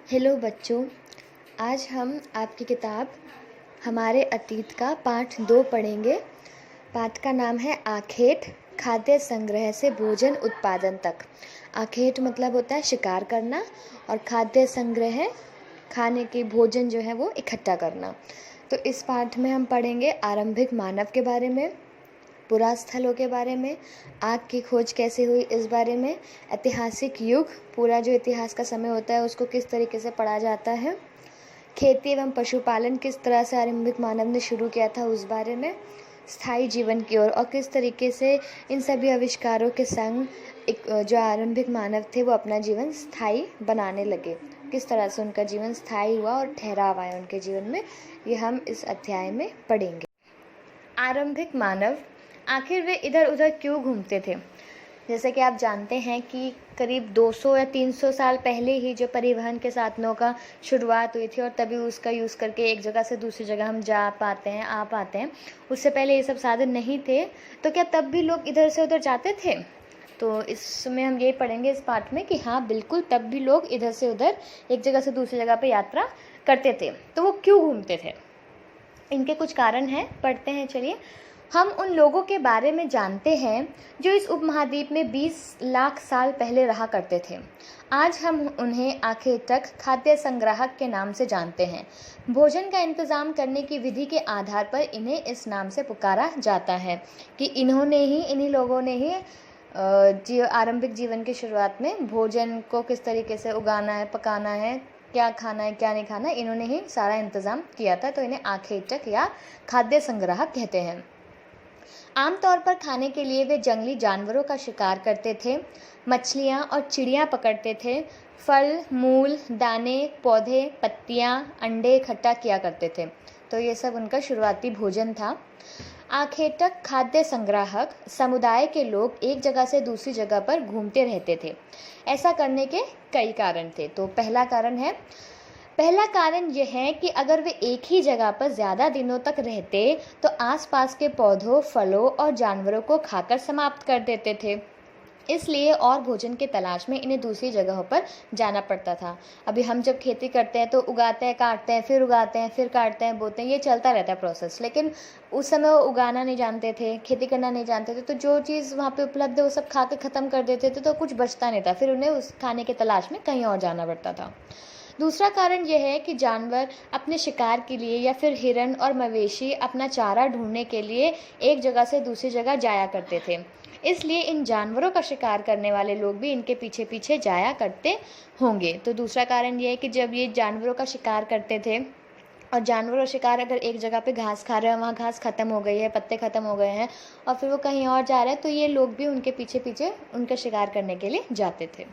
Hello बच्चों, आज हम आपकी किताब हमारे अतीत का पाठ 2 पढ़ेंगे। पाठ का नाम है आखेट, खाद्य संग्रह से भोजन उत्पादन तक। आखेट मतलब होता है शिकार करना और खाद्य संग्रह खाने के भोजन जो है वो इकट्ठा करना। तो इस पाठ में हम पढ़ेंगे आरंभिक मानव के बारे में, पुरास्थलों के बारे में, आग की खोज कैसे हुई इस बारे में, ऐतिहासिक युग, पूरा जो इतिहास का समय होता है उसको किस तरीके से पढ़ा जाता है, खेती एवं पशुपालन किस तरह से आरंभिक मानव ने शुरू किया था उस बारे में, स्थायी जीवन की ओर और किस तरीके से इन सभी आविष्कारों के संग जो आरंभिक मानव थे वो अपना जीवन स्थायी बनाने लगे, किस तरह से उनका जीवन स्थायी हुआ और ठहराव आया उनके जीवन में, ये हम इस अध्याय में पढ़ेंगे। आरंभिक मानव आखिर वे इधर उधर क्यों घूमते थे? जैसे कि आप जानते हैं कि करीब 200 या 300 साल पहले ही जो परिवहन के साधनों का शुरुआत हुई थी और तभी उसका यूज़ करके एक जगह से दूसरी जगह हम जा पाते हैं, आ पाते हैं। उससे पहले ये सब साधन नहीं थे, तो क्या तब भी लोग इधर से उधर जाते थे? तो इसमें हम ये पढ़ेंगे इस पाठ में कि हाँ बिल्कुल, तब भी लोग इधर से उधर एक जगह से दूसरी जगह पर यात्रा करते थे। तो वो क्यों घूमते थे? इनके कुछ कारण हैं, पढ़ते हैं। चलिए, हम उन लोगों के बारे में जानते हैं जो इस उपमहाद्वीप में 20 लाख साल पहले रहा करते थे। आज हम उन्हें आखिर तक खाद्य संग्राहक के नाम से जानते हैं। भोजन का इंतज़ाम करने की विधि के आधार पर इन्हें इस नाम से पुकारा जाता है कि इन्हीं लोगों ने ही आरंभिक जीवन की शुरुआत में भोजन को किस तरीके से उगाना है, पकाना है, क्या खाना है क्या नहीं खाना, इन्होंने ही सारा इंतज़ाम किया था। तो इन्हें आखेटक या खाद्य संग्राहक कहते हैं। आमतौर पर खाने के लिए वे जंगली जानवरों का शिकार करते थे, मछलियाँ और चिड़ियाँ पकड़ते थे, फल, मूल, दाने, पौधे, पत्तियाँ, अंडे इकट्ठा किया करते थे। तो ये सब उनका शुरुआती भोजन था। आखेटक खाद्य संग्राहक समुदाय के लोग एक जगह से दूसरी जगह पर घूमते रहते थे। ऐसा करने के कई कारण थे। तो पहला कारण यह है कि अगर वे एक ही जगह पर ज़्यादा दिनों तक रहते तो आसपास के पौधों, फलों और जानवरों को खाकर समाप्त कर देते थे। इसलिए और भोजन की तलाश में इन्हें दूसरी जगहों पर जाना पड़ता था। अभी हम जब खेती करते हैं तो उगाते हैं, काटते हैं, फिर उगाते हैं, फिर काटते हैं, बोते हैं, ये चलता रहता है प्रोसेस। लेकिन उस समय वो उगाना नहीं जानते थे, खेती करना नहीं जानते थे, तो जो चीज़ वहाँ पे उपलब्ध है वो सब खा के ख़त्म कर देते थे, तो कुछ बचता नहीं था। फिर उन्हें उस खाने की तलाश में कहीं और जाना पड़ता था। दूसरा कारण यह है कि जानवर अपने शिकार के लिए या फिर हिरण और मवेशी अपना चारा ढूंढने के लिए एक जगह से दूसरी जगह जाया करते थे। इसलिए इन जानवरों का शिकार करने वाले लोग भी इनके पीछे पीछे जाया करते होंगे। तो दूसरा कारण यह है कि जब ये जानवरों का शिकार करते थे और जानवर और शिकार अगर एक जगह पे घास खा रहे हैं, वहाँ घास ख़त्म हो गई है, पत्ते ख़त्म हो गए हैं और फिर वो कहीं और जा रहे हैं, तो ये लोग भी उनके पीछे पीछे उनका शिकार करने के लिए जाते थे।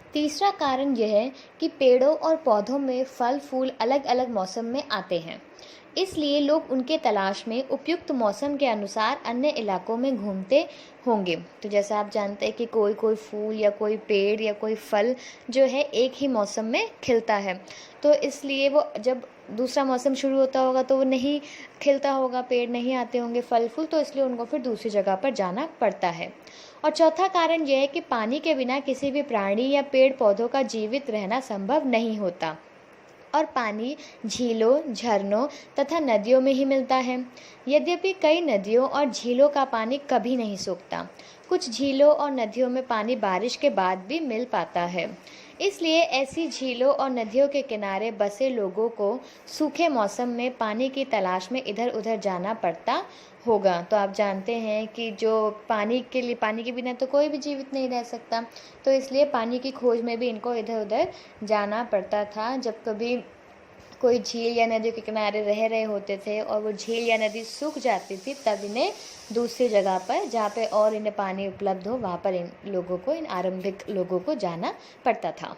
तीसरा कारण यह है कि पेड़ों और पौधों में फल फूल अलग अलग मौसम में आते हैं, इसलिए लोग उनके तलाश में उपयुक्त मौसम के अनुसार अन्य इलाकों में घूमते होंगे। तो जैसे आप जानते हैं कि कोई फूल या कोई पेड़ या कोई फल जो है एक ही मौसम में खिलता है, तो इसलिए वो जब दूसरा मौसम शुरू होता होगा तो वो नहीं खिलता होगा, पेड़ नहीं आते होंगे फल फूल, तो इसलिए उनको फिर दूसरी जगह पर जाना पड़ता है। और चौथा कारण यह है कि पानी के बिना किसी भी प्राणी या पेड़ पौधों का जीवित रहना संभव नहीं होता और पानी झीलों, झरनों तथा नदियों में ही मिलता है। यद्यपि कई नदियों और झीलों का पानी कभी नहीं सूखता, कुछ झीलों और नदियों में पानी बारिश के बाद भी मिल पाता है। इसलिए ऐसी झीलों और नदियों के किनारे बसे लोगों को सूखे मौसम में पानी की तलाश में इधर उधर जाना पड़ता होगा। तो आप जानते हैं कि जो पानी के बिना तो कोई भी जीवित नहीं रह सकता, तो इसलिए पानी की खोज में भी इनको इधर उधर जाना पड़ता था। जब कभी कोई झील या नदी के किनारे रह रहे होते थे और वो झील या नदी सूख जाती थी, तब इन्हें दूसरी जगह पर जहाँ पे और इन्हें पानी उपलब्ध हो वहाँ पर इन आरंभिक लोगों को जाना पड़ता था।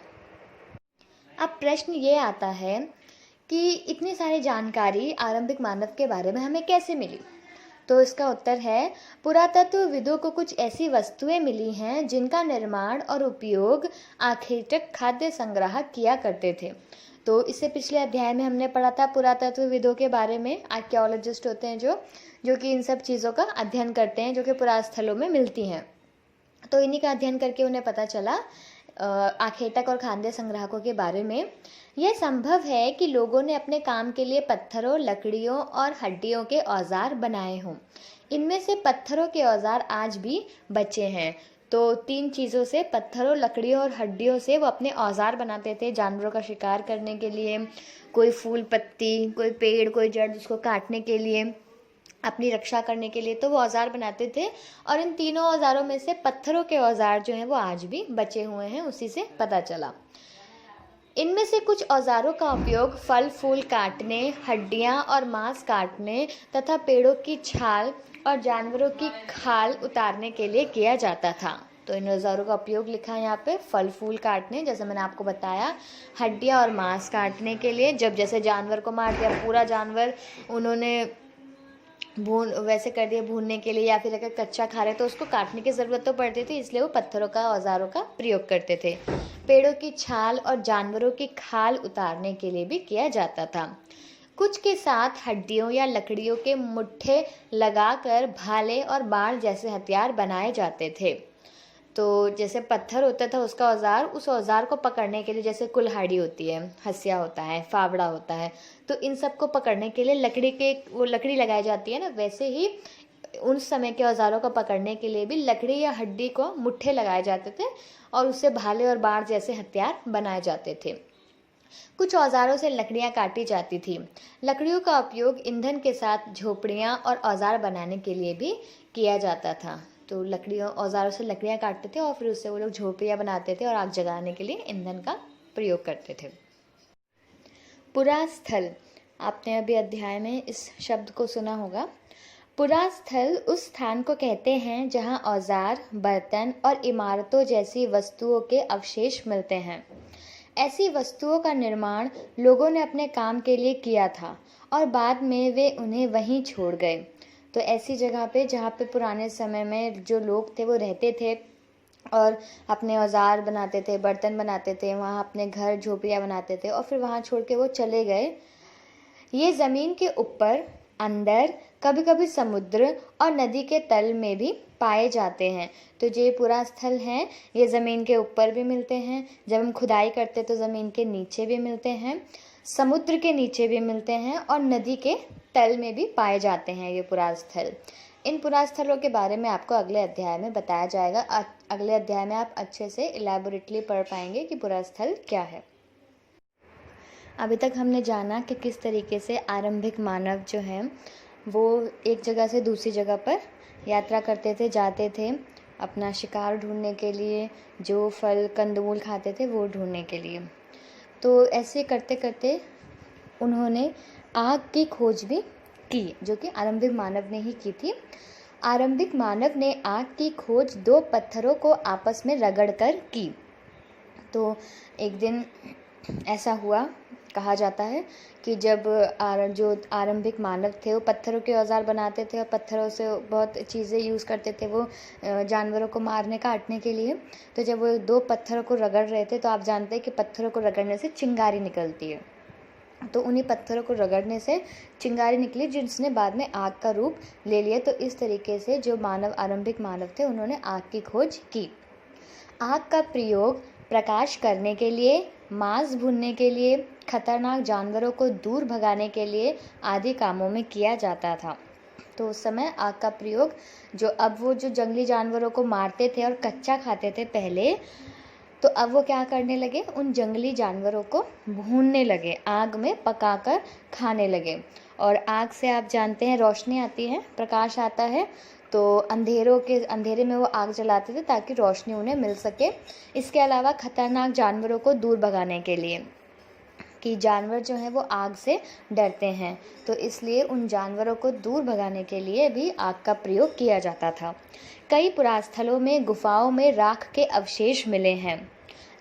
अब प्रश्न ये आता है कि इतनी सारी जानकारी आरंभिक मानव के बारे में हमें कैसे मिली? तो इसका उत्तर है, पुरातत्वविदों को कुछ ऐसी वस्तुएं मिली हैं जिनका निर्माण और उपयोग आखेटक खाद्य संग्राहक किया करते थे। तो इससे पिछले अध्याय में हमने पढ़ा था पुरातत्वविदों के बारे में। आर्कियोलॉजिस्ट होते हैं जो कि इन सब चीज़ों का अध्ययन करते हैं जो कि पुरास्थलों में मिलती हैं। तो इन्हीं का अध्ययन करके उन्हें पता चला आखेटक और खाद्य संग्राहकों के बारे में। यह संभव है कि लोगों ने अपने काम के लिए पत्थरों, लकड़ियों और हड्डियों के औजार बनाए हों। इनमें से पत्थरों के औजार आज भी बचे हैं। तो 3 चीज़ों से, पत्थरों, लकड़ियों और हड्डियों से वो अपने औजार बनाते थे जानवरों का शिकार करने के लिए, कोई फूल पत्ती, कोई पेड़, कोई जड़ जिसको काटने के लिए, अपनी रक्षा करने के लिए, तो वो औजार बनाते थे। और इन तीनों औजारों में से पत्थरों के औजार जो हैं वो आज भी बचे हुए हैं, उसी से पता चला। इनमें से कुछ औजारों का उपयोग फल फूल काटने, हड्डियां और मांस काटने तथा पेड़ों की छाल और जानवरों की खाल उतारने के लिए किया जाता था। तो इन औजारों का उपयोग लिखा है यहाँ पे, फल फूल काटने, जैसे मैंने आपको बताया, हड्डियां और मांस काटने के लिए, जब जैसे जानवर को मार दिया, पूरा जानवर उन्होंने वैसे कर दिया भूनने के लिए, या फिर अगर कच्चा खा रहे तो उसको काटने की ज़रूरत तो पड़ती थी, इसलिए वो पत्थरों का, औजारों का प्रयोग करते थे। पेड़ों की छाल और जानवरों की खाल उतारने के लिए भी किया जाता था। कुछ के साथ हड्डियों या लकड़ियों के मुट्ठे लगाकर भाले और बाण जैसे हथियार बनाए जाते थे। तो जैसे पत्थर होता था उसका औजार, उस औजार को पकड़ने के लिए, जैसे कुल्हाड़ी होती है, हंसिया होता है, फावड़ा होता है, तो इन सब को पकड़ने के लिए लकड़ी लगाई जाती है ना, वैसे ही उन समय के औजारों को पकड़ने के लिए भी लकड़ी या हड्डी को मुट्ठे लगाए जाते थे और उससे भाले और बाण जैसे हथियार बनाए जाते थे। कुछ औजारों से लकड़ियाँ काटी जाती थी। लकड़ियों का उपयोग ईंधन के साथ झोपड़ियाँ और औजार बनाने के लिए भी किया जाता था। तो औजारों से लकड़ियाँ काटते थे और फिर उससे वो लोग झोपड़ियाँ बनाते थे और आग जगाने के लिए ईंधन का प्रयोग करते थे। पुरास्थल, आपने अभी अध्याय में इस शब्द को सुना होगा। पुरास्थल उस स्थान को कहते हैं जहाँ औजार, बर्तन और इमारतों जैसी वस्तुओं के अवशेष मिलते हैं। ऐसी वस्तुओं का निर्माण लोगों ने अपने काम के लिए किया था और बाद में वे उन्हें वहीं छोड़ गए। तो ऐसी जगह पे जहाँ पे पुराने समय में जो लोग थे वो रहते थे और अपने औजार बनाते थे, बर्तन बनाते थे, वहाँ अपने घर झोपड़ियाँ बनाते थे और फिर वहाँ छोड़ के वो चले गए। ये ज़मीन के ऊपर, अंदर, कभी कभी समुद्र और नदी के तल में भी पाए जाते हैं। तो जो पुरास्थल हैं ये ज़मीन के ऊपर भी मिलते हैं, जब हम खुदाई करते तो ज़मीन के नीचे भी मिलते हैं, समुद्र के नीचे भी मिलते हैं और नदी के तल में भी पाए जाते हैं ये पुरास्थल। इन पुरास्थलों के बारे में आपको अगले अध्याय में बताया जाएगा। अगले अध्याय में आप अच्छे से इलैबोरेटली पढ़ पाएंगे कि पुरास्थल क्या है। अभी तक हमने जाना कि किस तरीके से आरंभिक मानव जो हैं वो एक जगह से दूसरी जगह पर यात्रा करते थे, जाते थे अपना शिकार ढूंढने के लिए, जो फल कंदमूल खाते थे वो ढूंढने के लिए। तो ऐसे करते करते उन्होंने आग की खोज भी की, जो कि आरंभिक मानव ने ही की थी। आरंभिक मानव ने आग की खोज 2 पत्थरों को आपस में रगड़कर की। तो एक दिन ऐसा हुआ, कहा जाता है कि जब जो आरंभिक मानव थे वो पत्थरों के औजार बनाते थे और पत्थरों से बहुत चीज़ें यूज़ करते थे वो जानवरों को मारने काटने के लिए। तो जब वो 2 पत्थरों को रगड़ रहे थे, तो आप जानते हैं कि पत्थरों को रगड़ने से चिंगारी निकलती है। तो उन्हीं पत्थरों को रगड़ने से चिंगारी निकली, जिसने बाद में आग का रूप ले लिया। तो इस तरीके से जो आरंभिक मानव थे उन्होंने आग की खोज की। आग का प्रयोग प्रकाश करने के लिए, मांस भूनने के लिए, खतरनाक जानवरों को दूर भगाने के लिए आदि कामों में किया जाता था। तो उस समय आग का प्रयोग वो जो जंगली जानवरों को मारते थे और कच्चा खाते थे पहले, तो अब वो क्या करने लगे, उन जंगली जानवरों को भूनने लगे, आग में पकाकर खाने लगे। और आग से आप जानते हैं रोशनी आती है, प्रकाश आता है, तो अंधेरे में वो आग जलाते थे ताकि रोशनी उन्हें मिल सके। इसके अलावा खतरनाक जानवरों को दूर भगाने के लिए, कि जानवर जो हैं वो आग से डरते हैं, तो इसलिए उन जानवरों को दूर भगाने के लिए भी आग का प्रयोग किया जाता था। कई पुरास्थलों में गुफाओं में राख के अवशेष मिले हैं,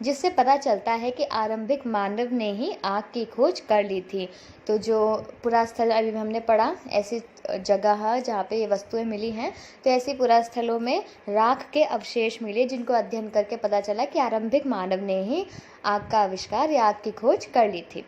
जिससे पता चलता है कि आरंभिक मानव ने ही आग की खोज कर ली थी। तो जो पुरास्थल अभी हमने पढ़ा, ऐसी जगह है जहाँ पे ये वस्तुएं मिली हैं, तो ऐसी पुरास्थलों में राख के अवशेष मिले, जिनको अध्ययन करके पता चला कि आरंभिक मानव ने ही आग का आविष्कार या आग की खोज कर ली थी।